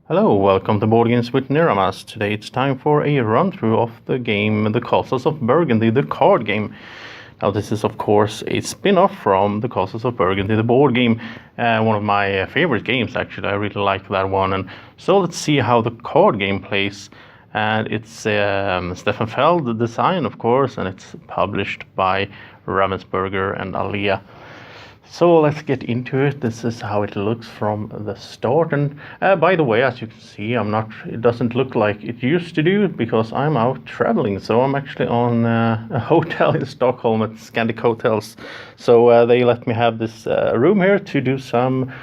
Hello, welcome to Boardgames with Niramas. Today it's time for a run-through of the game The Castles of Burgundy, the card game. Now this is of course a spin-off from The Castles of Burgundy, the board game. One of my favorite games actually, I really like that one. And so let's see how the card game plays. And it's Stefan Feld, the design of course, and it's published by Ravensburger and Alia. So let's get into it. This is how it looks from the start. And by the way, as you can see, it doesn't look like it used to do because I'm out traveling. So I'm actually on a hotel in Stockholm at Scandic Hotels. So they let me have this room here to do some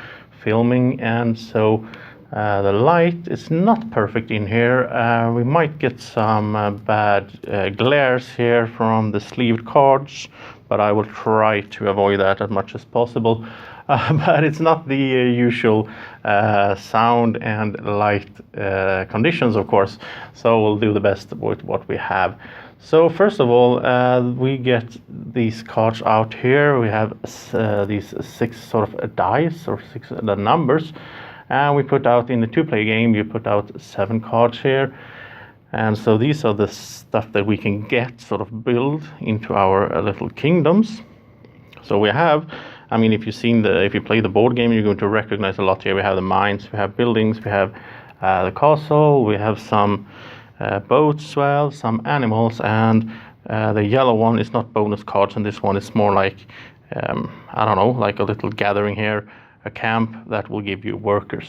filming. And so the light is not perfect in here. We might get some bad glares here from the sleeved cards, but I will try to avoid that as much as possible. But it's not the usual sound and light conditions, of course. So we'll do the best with what we have. So first of all, we get these cards out here. We have these six sort of dice, or six the numbers. And we put out in the two-player game, you put out 7 cards here. And so these are the stuff that we can get, sort of build into our little kingdoms. So we have, I mean, if you play the board game, you're going to recognize a lot here. We have the mines, we have buildings, we have the castle, we have some boats as well, some animals, and the yellow one is not bonus cards, and this one is more like, I don't know, like a little gathering here, a camp that will give you workers.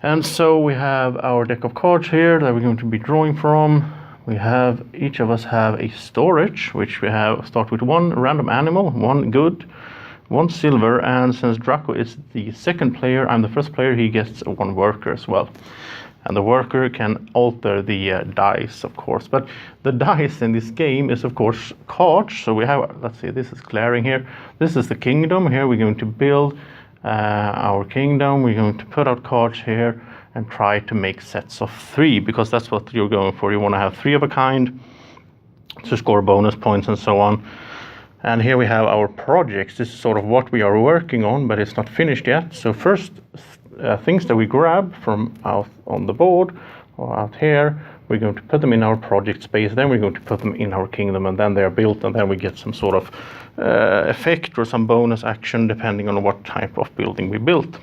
And so we have our deck of cards here that we're going to be drawing from. Each of us have a storage, which we have start with 1 random animal, 1 good, 1 silver, and since Draco is the second player, I'm the first player, he gets 1 worker as well. And the worker can alter the dice, of course. But the dice in this game is, of course, cards. So we have, let's see, this is glaring here. This is the kingdom. Here we're going to build our kingdom. We're going to put out cards here and try to make sets of 3, because that's what you're going for. You want to have 3 of a kind to score bonus points and so on. And here we have our projects. This is sort of what we are working on, but it's not finished yet. So first, things that we grab from out on the board or out here, we're going to put them in our project space, then we're going to put them in our kingdom, and then they're built, and then we get some sort of effect or some bonus action depending on what type of building we built.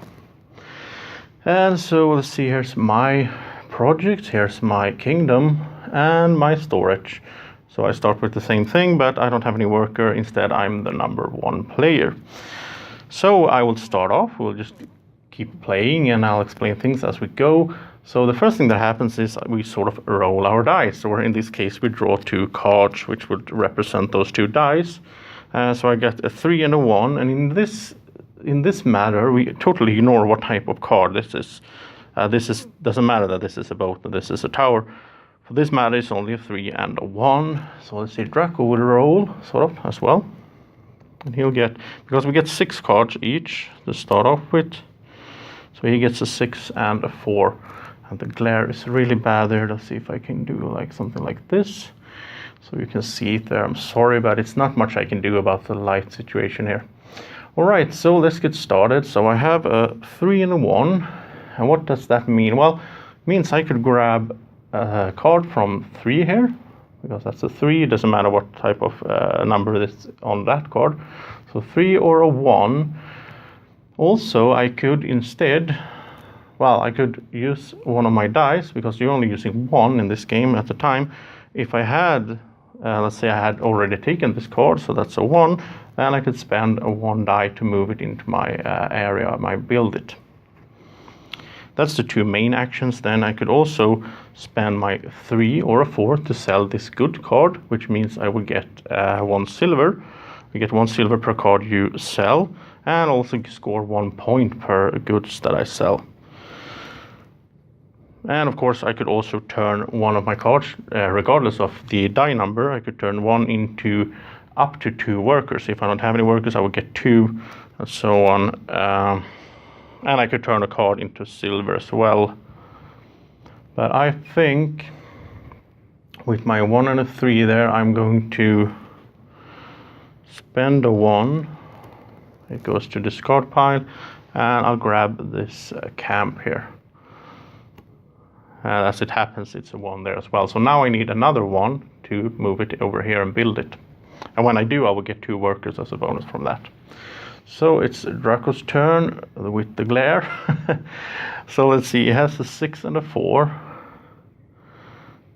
And so let's see, here's my project, here's my kingdom, and my storage. So I start with the same thing, but I don't have any worker. Instead, I'm the number 1 player. So I will start off. We'll just keep playing, and I'll explain things as we go. So the first thing that happens is we sort of roll our dice, or in this case we draw 2 cards which would represent those 2 dice. So I get a 3 and a 1, and in this matter we totally ignore what type of card this is. Doesn't matter that this is a boat and this is a tower. For this matter it's only a 3 and a 1. So let's see, Draco will roll sort of as well. And he'll get, because we get 6 cards each to start off with. So he gets a 6 and a 4. And the glare is really bad there. Let's see if I can do like something like this. So you can see it there. I'm sorry, but it's not much I can do about the light situation here. All right, so let's get started. So I have a 3 and a 1. And what does that mean? Well, it means I could grab a card from 3 here, because that's a 3. It doesn't matter what type of number is on that card. So 3 or a 1. Also, I could instead, well, I could use one of my dice, because you're only using 1 in this game at the time. If I had, let's say I had already taken this card, so that's a 1, then I could spend a 1 die to move it into my area, my build it. That's the 2 main actions. Then I could also spend my 3 or a 4 to sell this good card, which means I will get 1 silver. You get 1 silver per card you sell, and also score 1 point per goods that I sell. And of course I could also turn one of my cards, regardless of the die number, I could turn 1 into up to 2 workers. If I don't have any workers, I would get 2, and so on. And I could turn a card into silver as well. But I think with my 1 and a 3 there, I'm going to spend a 1. It goes to discard pile, and I'll grab this camp here. As it happens, it's a 1 there as well. So now I need another 1 to move it over here and build it. And when I do, I will get 2 workers as a bonus from that. So it's Draco's turn with the glare. So let's see, he has a 6 and a 4.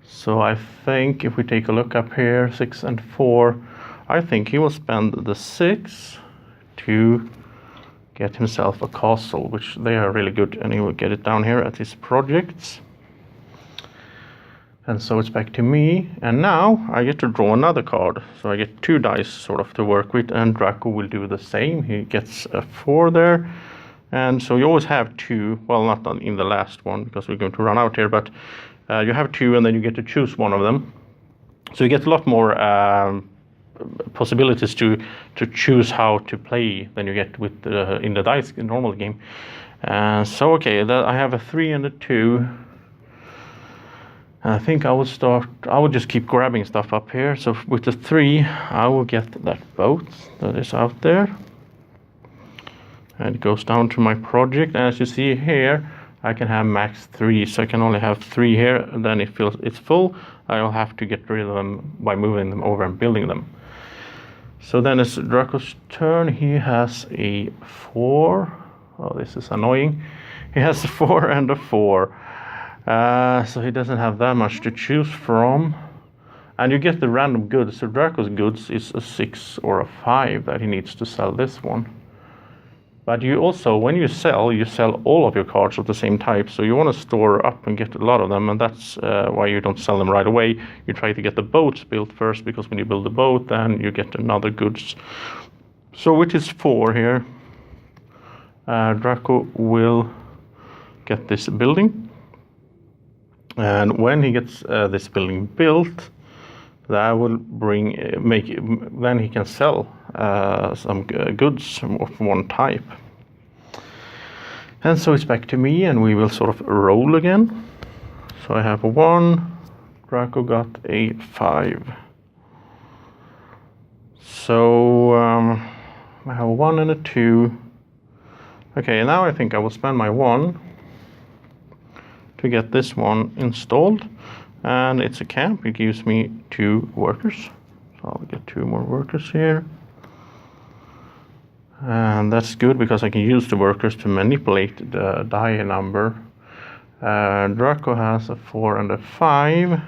So I think if we take a look up here, 6 and 4, I think he will spend the 6 to get himself a castle, which they are really good, and he will get it down here at his projects. And so it's back to me, and now I get to draw another card. So I get 2 dice sort of to work with, and Draco will do the same. He gets a 4 there. And so you always have 2, well, not in the last one because we're going to run out here, but you have 2 and then you get to choose one of them. So you get a lot more possibilities to choose how to play than you get with in the dice in normal game. So okay, I have a 3 and a 2. And I think I will just keep grabbing stuff up here. So with the 3, I will get that boat that is out there. And it goes down to my project. And as you see here, I can have max 3. So I can only have 3 here. And then it's full. I'll have to get rid of them by moving them over and building them. So then it's Draco's turn. He has a 4. Oh, this is annoying. He has a 4 and a 4. So he doesn't have that much to choose from. And you get the random goods. So Draco's goods is a 6 or a 5 that he needs to sell this one. But you also, when you sell all of your cards of the same type. So you want to store up and get a lot of them. And that's why you don't sell them right away. You try to get the boats built first, because when you build the boat, then you get another goods. So with his 4 here, Draco will get this building. And when he gets this building built, that will then he can sell some goods of one type. And so it's back to me, and we will sort of roll again. So I have a 1, Draco got a 5. So I have a 1 and a 2. Okay, now I think I will spend my 1 to get this one installed, and it's a camp. It gives me 2 workers, so I'll get 2 more workers here, and that's good because I can use the workers to manipulate the die number. Draco has a 4 and a 5,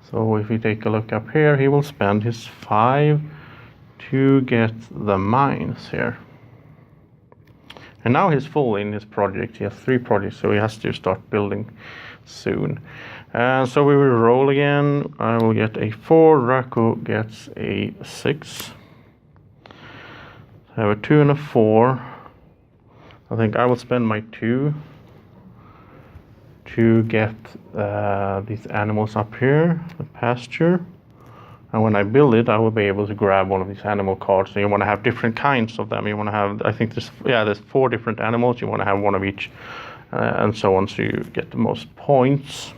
so if we take a look up here, he will spend his 5 to get the mines here. And now he's full in his project. He has 3 projects, so he has to start building soon. So we will roll again. I will get a 4. Draco gets a 6. I have a 2 and a 4. I think I will spend my 2 to get these animals up here, the pasture. And when I build it, I will be able to grab one of these animal cards. So you want to have different kinds of them. You want to have, I think there's 4 different animals. You want to have one of each, and so on, so you get the most points.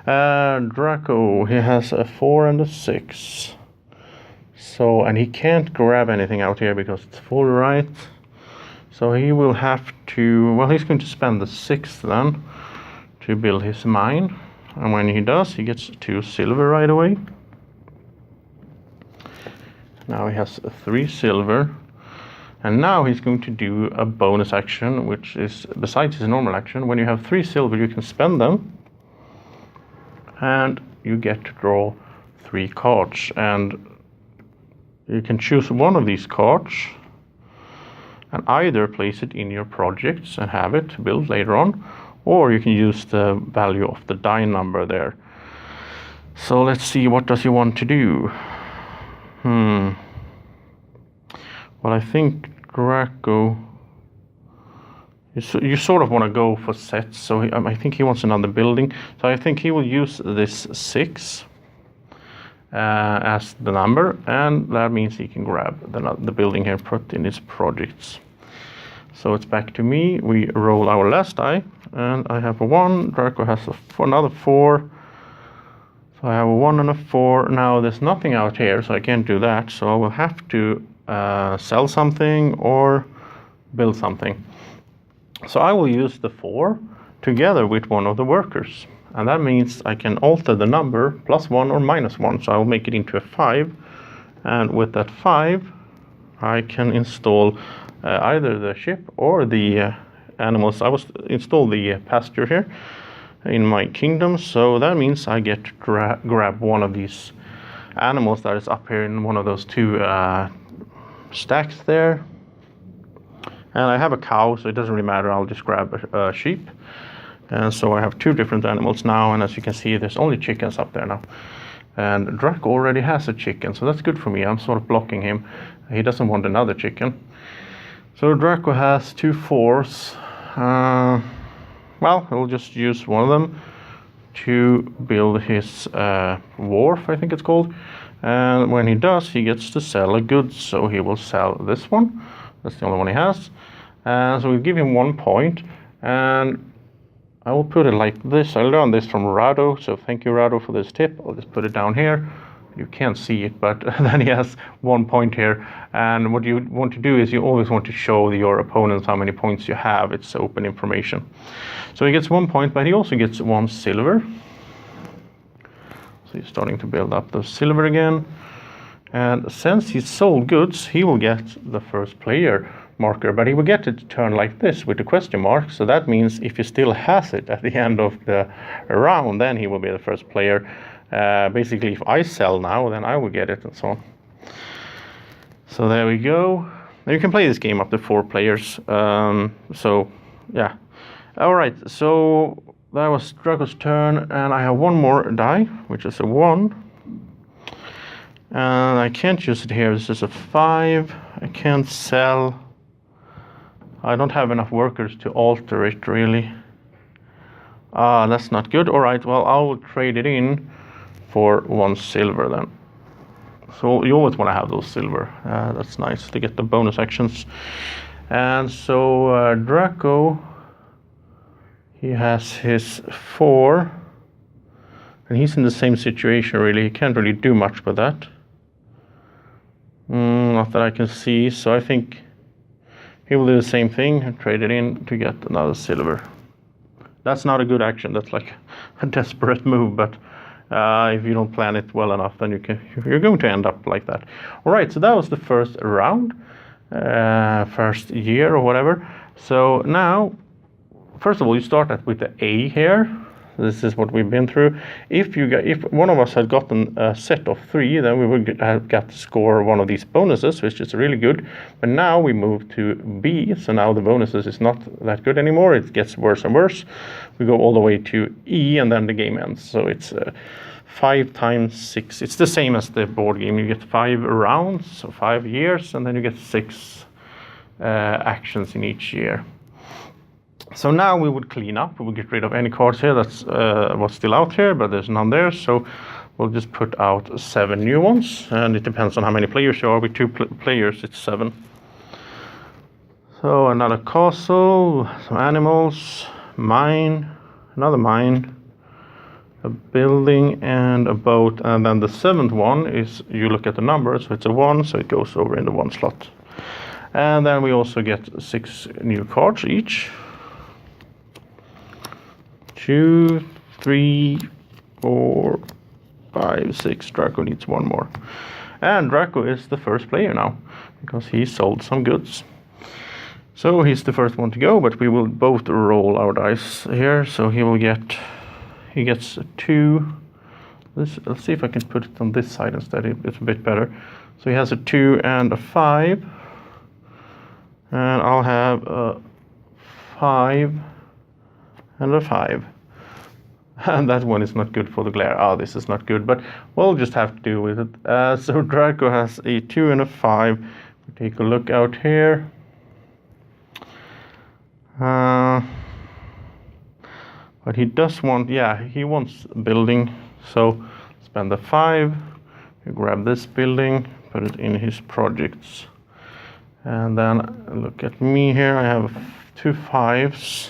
Draco, he has a 4 and a 6. So, and he can't grab anything out here because it's full, right? So he will have to, well, he's going to spend the 6 then to build his mine. And when he does, he gets 2 silver right away. Now he has 3 silver, and now he's going to do a bonus action, which is besides his normal action. When you have 3 silver, you can spend them, and you get to draw 3 cards, and you can choose one of these cards and either place it in your projects and have it built later on, or you can use the value of the die number there. So let's see, what does he want to do? Well, I think Draco, you sort of want to go for sets, so I think he wants another building. So I think he will use this 6 as the number, and that means he can grab the building here, put in his projects. So it's back to me. We roll our last die, and I have a 1. Draco has another 4. So I have a 1 and a 4. Now there's nothing out here, so I can't do that. So I will have to sell something or build something. So I will use the 4 together with one of the workers. And that means I can alter the number +1 or -1. So I will make it into a 5. And with that 5, I can install either the ship or the animals. I will install the pasture here in my kingdom. So that means I get to grab one of these animals that is up here in one of those 2 stacks there. And I have a cow, so it doesn't really matter. I'll just grab a sheep. And so I have 2 different animals now. And as you can see, there's only chickens up there now. And Draco already has a chicken, so that's good for me. I'm sort of blocking him. He doesn't want another chicken. So Draco has 2 4s. Well, he'll just use one of them to build his wharf, I think it's called. And when he does, he gets to sell a goods. So he will sell this one. That's the only one he has. So we'll give him 1 point. And I will put it like this. I learned this from Rado, so thank you, Rado, for this tip. I'll just put it down here. You can't see it, but then he has 1 point here. And what you want to do is you always want to show your opponents how many points you have. It's open information. So he gets 1 point, but he also gets 1 silver. So he's starting to build up the silver again. And since he sold goods, he will get the first player marker, but he will get it to turn like this with the question mark. So that means if he still has it at the end of the round, then he will be the first player. Basically, if I sell now, then I will get it, and so on. So there we go. Now you can play this game up to 4 players. So yeah. All right. So that was Draco's turn, and I have 1 more die, which is a 1. And I can't use it here. This is a 5. I can't sell. I don't have enough workers to alter it, really. That's not good. All right, well, I'll trade it in for 1 silver then. So you always want to have those silver. That's nice to get the bonus actions. And so Draco, he has his 4. And he's in the same situation, really. He can't really do much with that. Not that I can see. So I think he will do the same thing and trade it in to get another silver. That's not a good action. That's like a desperate move, but if you don't plan it well enough, then you're going to end up like that. All right, so that was the first round, first year or whatever. So now, first of all, you start with the A here. This is what we've been through. If one of us had gotten a set of 3, then we would have got to score one of these bonuses, which is really good. But now we move to B, so now the bonuses is not that good anymore. It gets worse and worse. We go all the way to E, and then the game ends. So it's 5 times 6. It's the same as the board game. You get 5 rounds, so 5 years, and then you get 6 actions in each year. So now we would clean up. We would get rid of any cards here that's what's still out here, but there's none there. So we'll just put out 7 new ones, and it depends on how many players you are. With 2 players, it's 7. So another castle, some animals, mine, another mine, a building, and a boat. And then the 7th one is, you look at the number, so it's a 1, so it goes over in the 1 slot. And then we also get 6 new cards each. 2, 3, 4, 5, 6. Draco needs 1 more. And Draco is the first player now, because he sold some goods. So he's the first one to go, but we will both roll our dice here. So he gets a 2. Let's see if I can put it on this side instead. It's a bit better. So he has a 2 and a 5. And I'll have a 5 and a 5. And that one is not good for the glare. This is not good, but we'll just have to deal with it. So Draco has a 2 and a 5. We take a look out here. But he does want, he wants building. So spend the 5. You grab this building, put it in his projects. And then look at me here. I have 2 5s.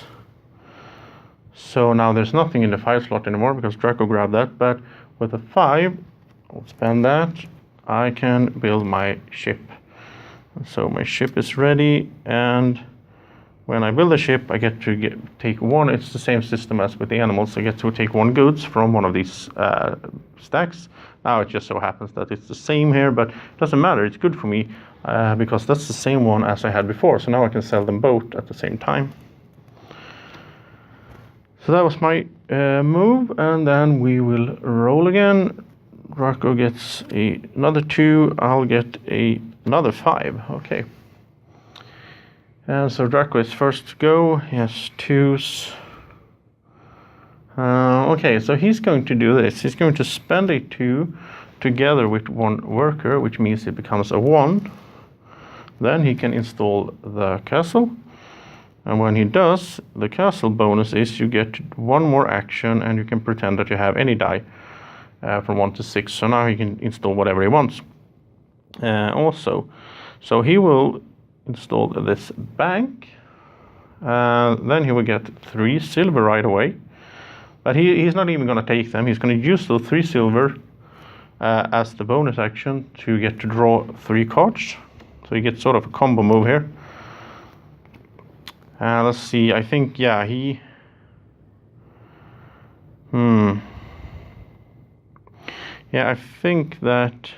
So now there's nothing in the 5 slot anymore because Draco grabbed that. But with a 5, I'll spend that. I can build my ship. So my ship is ready, and when I build a ship, I get to take one. It's the same system as with the animals. I get to take one goods from one of these stacks. Now it just so happens that it's the same here, but it doesn't matter. It's good for me because that's the same one as I had before. So now I can sell them both at the same time. So that was my move, and then we will roll again. Draco gets another 2. I'll get another 5. Okay. And so Draco is first to go. He has 2s. Okay, so he's going to do this. He's going to spend a 2 together with 1 worker, which means it becomes a 1. Then he can install the castle. And when he does, the castle bonus is you get 1 more action, and you can pretend that you have any die from 1 to 6. So now he can install whatever he wants. Also, so he will install this bank. Then he will get 3 silver right away. But he's not even going to take them. He's going to use those 3 silver as the bonus action to get to draw 3 cards. So you get sort of a combo move here. Let's see, I think, yeah, he... Yeah, I think that...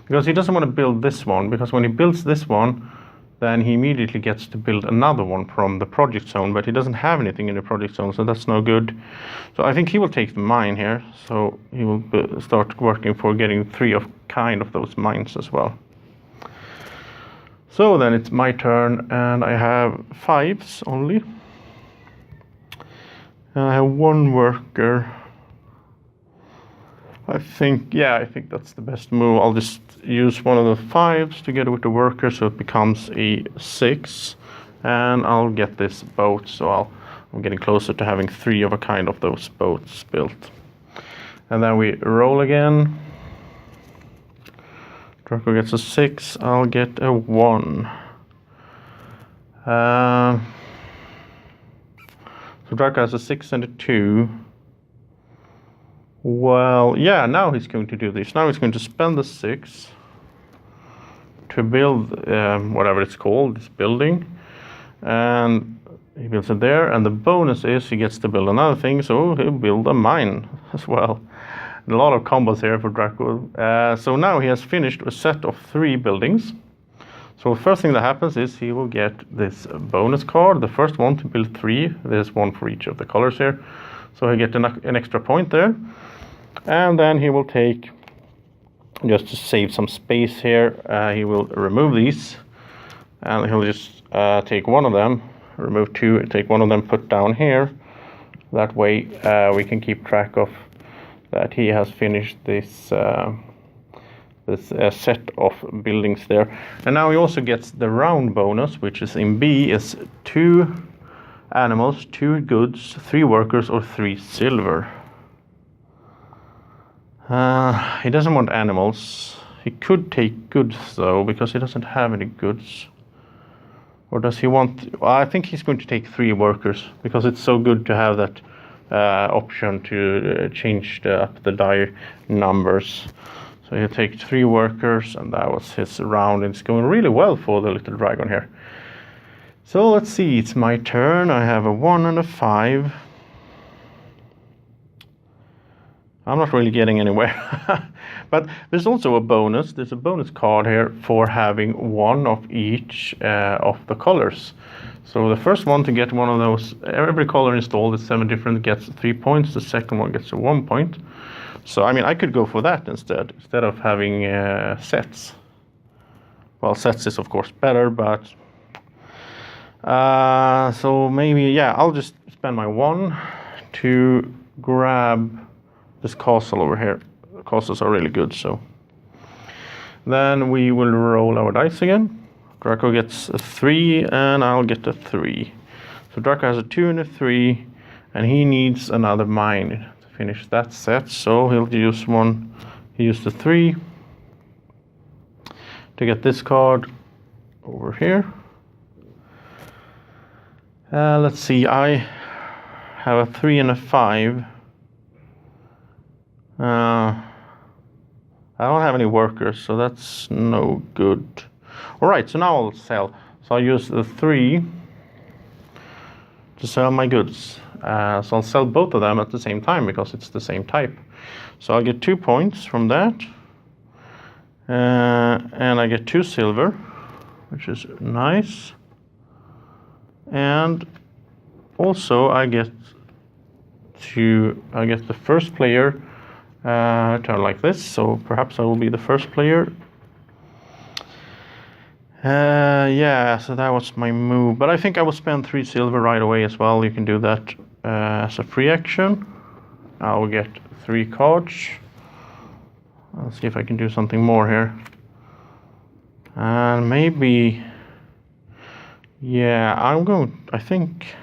Because he doesn't want to build this one, because when he builds this one, then he immediately gets to build another one from the project zone, but he doesn't have anything in the project zone, so that's no good. So I think he will take the mine here, so he will start working for getting 3 of those mines as well. So then it's my turn, and I have 5s only. And I have 1 worker. I think that's the best move. I'll just use one of the 5s together with the worker, so it becomes a 6. And I'll get this boat, so I'm getting closer to having 3 of those boats built. And then we roll again. Draco gets a 6, I'll get a 1. So Draco has a 6 and a 2. Well, yeah, now he's going to do this. Now he's going to spend the 6 to build whatever it's called, this building. And he builds it there, and the bonus is he gets to build another thing, so he'll build a mine as well. A lot of combos here for Draco. So now he has finished a set of 3 buildings. So the first thing that happens is he will get this bonus card, the first one to build 3. There's 1 for each of the colors here. So he'll get an extra point there. And then he will take, just to save some space here, he will remove these. And he'll just take 1 of them, remove 2, take 1 of them, put down here. That way we can keep track of that he has finished this set of buildings there. And now he also gets the round bonus, which is in B, is 2 animals, 2 goods, 3 workers, or 3 silver. He doesn't want animals. He could take goods though, because he doesn't have any goods. Or does he want... Well, I think he's going to take 3 workers, because it's so good to have that option to change up the die numbers. So he'll take 3 workers, and that was his round. It's going really well for the little dragon here. So let's see, it's my turn. I have a 1 and a 5. I'm not really getting anywhere. But there's also a bonus. There's a bonus card here for having 1 of each of the colors. So the first one to get one of those, every color installed is 7 different, gets 3 points. The second one gets a 1 point. So I mean, I could go for that instead of having sets. Well, sets is of course better, but so maybe, yeah, I'll just spend my 1 to grab this castle over here. The castles are really good, so then we will roll our dice again. Draco gets a 3, and I'll get a 3. So Draco has a 2 and a 3, and he needs another mine to finish that set. So he'll use 1. He used the 3 to get this card over here. Let's see, I have a 3 and a 5. I don't have any workers, so that's no good. Alright, so now I'll sell. So I'll use the 3 to sell my goods. So I'll sell both of them at the same time because it's the same type. So I'll get 2 points from that. And I get 2 silver, which is nice. And also I get the first player turn like this. So perhaps I will be the first player. Yeah, so that was my move. But I think I will spend 3 silver right away as well. You can do that as a free action. I'll get 3 cards. Let's see if I can do something more here. And maybe... Yeah, I think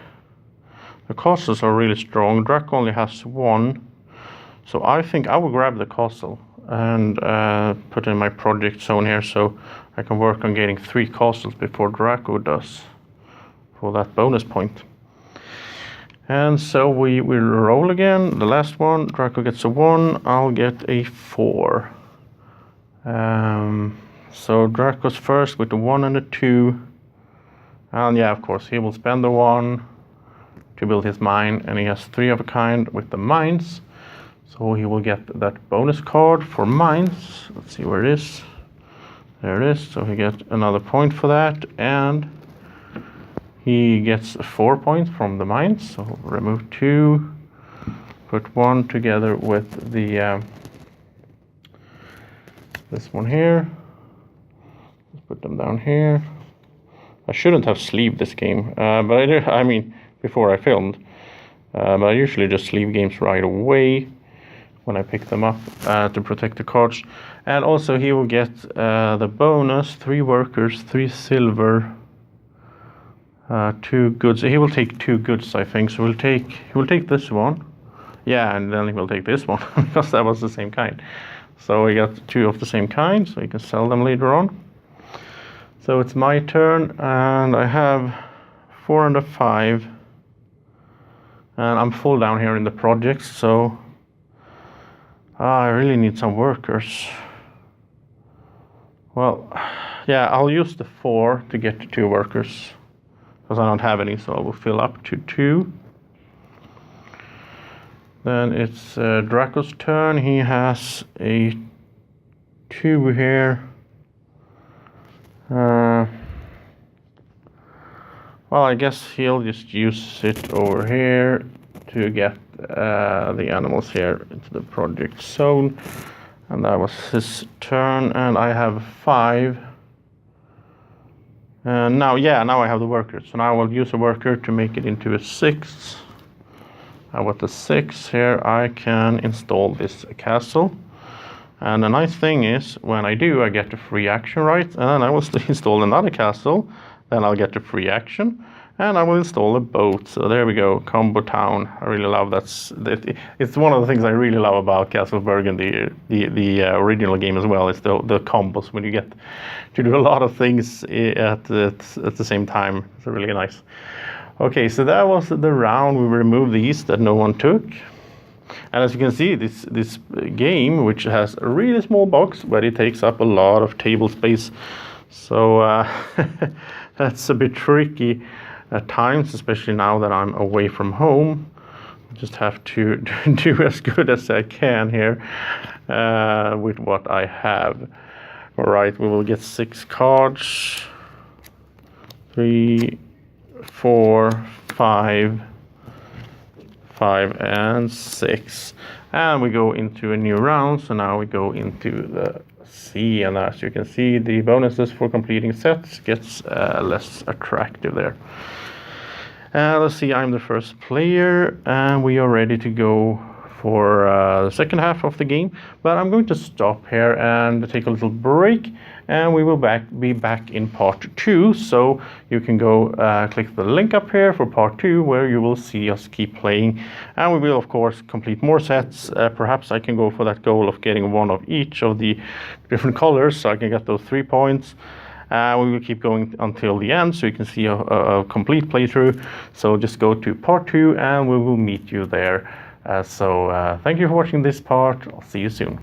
the castles are really strong. Drac only has 1. So I think I will grab the castle and put in my project zone here so I can work on getting 3 castles before Draco does for that bonus point. And so we will roll again. The last one, Draco gets a 1, I'll get a 4. So Draco's first with the 1 and a 2. And yeah, of course, he will spend the 1 to build his mine, and he has 3 of a kind with the mines. So he will get that bonus card for mines. Let's see where it is. There it is. So he gets another point for that, and he gets 4 points from the mines. So remove 2, put 1 together with the this one here. Let's put them down here. I shouldn't have sleeved this game, but I did. I mean, before I filmed. But I usually just sleeve games right away when I pick them up to protect the cards. And also he will get the bonus, 3 workers, 3 silver, 2 goods. He will take 2 goods, I think. So he will take this one. Yeah, and then he will take this one because that was the same kind. So we got 2 of the same kind, so you can sell them later on. So it's my turn, and I have 4 and a 5. And I'm full down here in the projects, so I really need some workers. Well, yeah, I'll use the 4 to get to 2 workers, because I don't have any, so I will fill up to 2. Then it's Draco's turn. He has a 2 here. Well, I guess he'll just use it over here to get the animals here into the project zone. And that was his turn, and I have 5. And now I have the workers. So now I will use a worker to make it into a 6. With the 6 here, I can install this castle. And the nice thing is, when I do, I get a free action, right? And then I will install another castle. Then I'll get a free action. And I will install a boat. So there we go, Combo Town. I really love that. It's one of the things I really love about Castles of Burgundy, the original game as well, is the combos, when you get to do a lot of things at the same time. It's really nice. Okay, so that was the round. We removed these that no one took. And as you can see, this game, which has a really small box, but it takes up a lot of table space. So that's a bit tricky at times, especially now that I'm away from home. I just have to do as good as I can here with what I have. All right, we will get 6 cards. 3, 4, 5, and 6. And we go into a new round. So now we go into the sea, and as you can see, the bonuses for completing sets gets less attractive there. Let's see, I'm the first player, and we are ready to go for the second half of the game. But I'm going to stop here and take a little break, and we will be back in part 2. So you can go click the link up here for part 2, where you will see us keep playing, and we will of course complete more sets. Perhaps I can go for that goal of getting 1 of each of the different colors, so I can get those 3 points. We will keep going until the end, so you can see a complete playthrough. So just go to part 2, and we will meet you there. So thank you for watching this part. I'll see you soon.